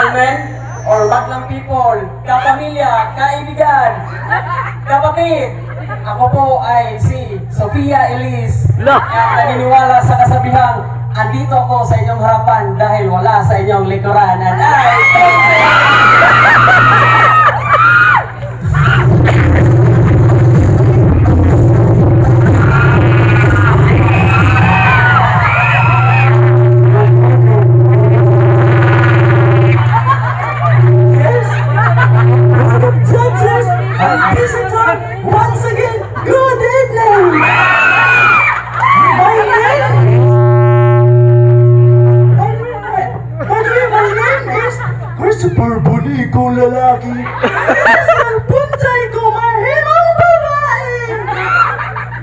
gentlemen, or madlang people, kapamilya, kaibigan, kapatid, ako po ay si Sofia Elise at naniniwala sa kasabihang andito ako sa inyong harapan dahil wala sa inyong likuran and once again, good evening! My name is Christopher Bonigong lalaki. Puntay ko mahimong babae.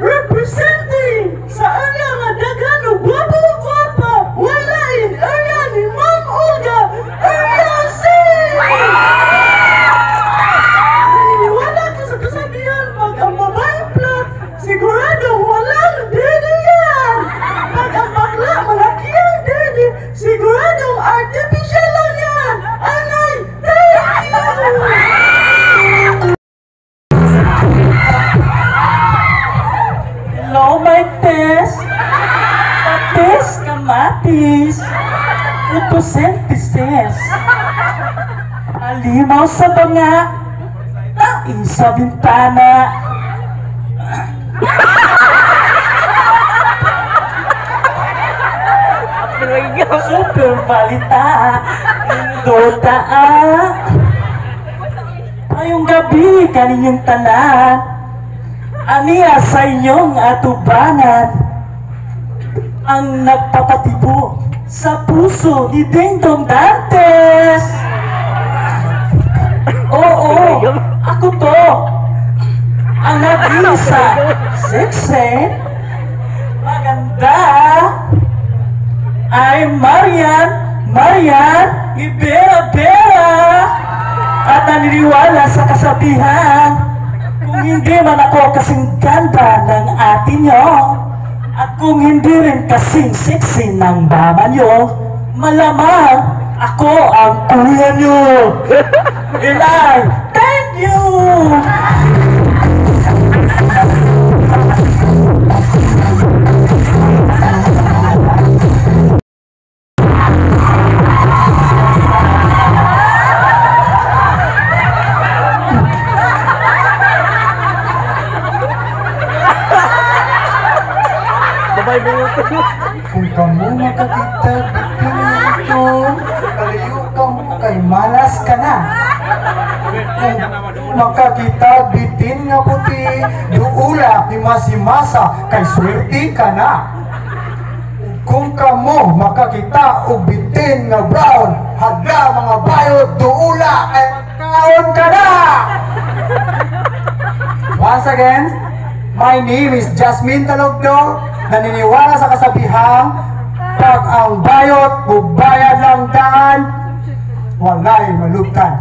Representing sa area nga daghan o gwapa, walain area ni Ma'am Olga, area C! Wala ka sa kasabihan pag ang babae plot, sigurado walang dede yan. Pag ang bakla malaki ang dede, siguradong artificial lang yan. Anay, thank you! Hello, my test. Patis, kamatis. Photosynthesis. Alimaw sa banga. Tain sa bintana. Super balita. Dota. Ngayong gabi kaninyong tanan. Aniya sa inyong atubangan ang nagpapatibo sa puso ni Dingdong Dantes. Oo, ako to ang nag-isa sexy maganda ay Marian Ibera at naniniwala sa kasabihan kung hindi man ako kasing ganda ng ate nyo at kung hindi rin kasing sexy ng mama nyo, malamang ako ang kuya nyo. And I thank you! Kung kamu makakita bitin ito, kalayo ka mo kay malas ka na. Kung makakita bitin nga puti, duula himasi-masa kay swerte ka na. Kung kamu makakita og bitin nga brown, hadla mga bayot duula kay magkaon ka na. Once again, my name is Jasmine Talogdo. Naniniwala sa kasabihang pag ang bayot bubayad lang daan, walay malugtan.